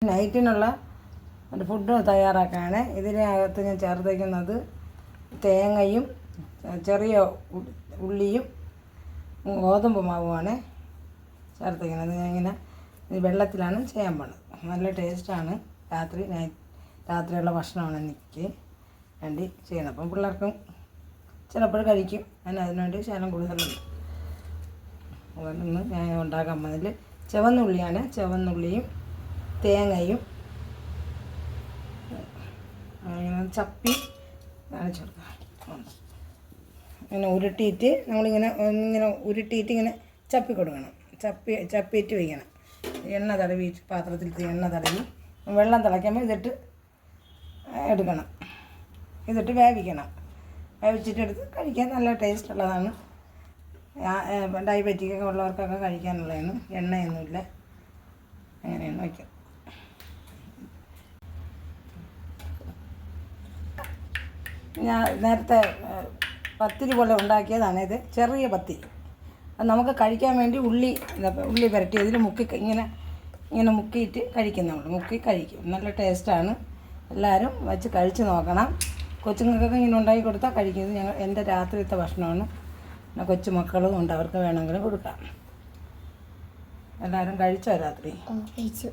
നൈറ്റിനുള്ള ഒരു ഫുഡ് തയ്യാറാക്കാണ്. ഇതിനകത്ത് ഞാൻ ചേർത്തേക്കുന്നത് തേങ്ങയും ചെറിയ ഉള്ളിയും ഗോതമ്പ് മാവുമാണ് ചേർത്തേക്കുന്നത്. ഞാൻ ഇങ്ങനെ വെള്ളത്തിലാണ് ചെയ്യാൻ പോകുന്നത്. നല്ല ടേസ്റ്റാണ്. രാത്രിയുള്ള ഭക്ഷണമാണ് എനിക്ക് വേണ്ടി ചെയ്യുന്നത്. അപ്പം പിള്ളേർക്കും ചിലപ്പോൾ കഴിക്കും. ഞാൻ അതിനുവേണ്ടി ശകലം കൂടുതലുണ്ട്. അതുകൊണ്ടൊന്ന് ഞാൻ ഉണ്ടാക്കാൻ പോകുന്നതിൽ ചുവന്നുള്ളിയാണ്. ചുവന്നുള്ളിയും തേങ്ങയും ഇങ്ങനെ ചപ്പി കാണിച്ചു കൊടുക്കാം. ഇങ്ങനെ ഉരുട്ടിയിട്ട് നമ്മളിങ്ങനെ ഉരുട്ടിയിട്ട് ഇങ്ങനെ ചപ്പി കൊടുക്കണം. ചപ്പിയിട്ട് വയ്ക്കണം. എണ്ണ തടവി പാത്രത്തിൽ എണ്ണ തടവി വെള്ളം തിളയ്ക്കുമ്പോൾ ഇതിട്ട് എടുക്കണം. ഇതിട്ട് വേവിക്കണം. വേവിച്ചിട്ട് എടുത്ത് കഴിക്കാൻ നല്ല ടേസ്റ്റ് ഉള്ളതാണ്. ഡയബറ്റിക്കൊക്കെ ഉള്ളവർക്കൊക്കെ കഴിക്കാനുള്ളതാണ്. എണ്ണയൊന്നുമില്ല. അങ്ങനെയാണ് വയ്ക്കുക. ഞാൻ നേരത്തെ പത്തിരി പോലെ ഉണ്ടാക്കിയതാണിത്. ചെറിയ പത്തിരി. അത് നമുക്ക് കഴിക്കാൻ വേണ്ടി ഉള്ളി പുരട്ടി അതിൽ ഇങ്ങനെ മുക്കിയിട്ട് കഴിക്കും. നമ്മൾ മുക്കി കഴിക്കും. നല്ല ടേസ്റ്റാണ്. എല്ലാവരും വെച്ച് കഴിച്ച് നോക്കണം. കൊച്ചുങ്ങൾക്കൊക്കെ ഇങ്ങനെ ഉണ്ടാക്കി കൊടുത്താൽ കഴിക്കുന്നത് എൻ്റെ രാത്രിയത്തെ ഭക്ഷണമാണ്. പിന്നെ കൊച്ചുമക്കളും ഉണ്ട്, അവർക്ക് വേണമെങ്കിലും കൊടുക്കാം. എല്ലാവരും കഴിച്ചോ രാത്രി? കഴിച്ചു.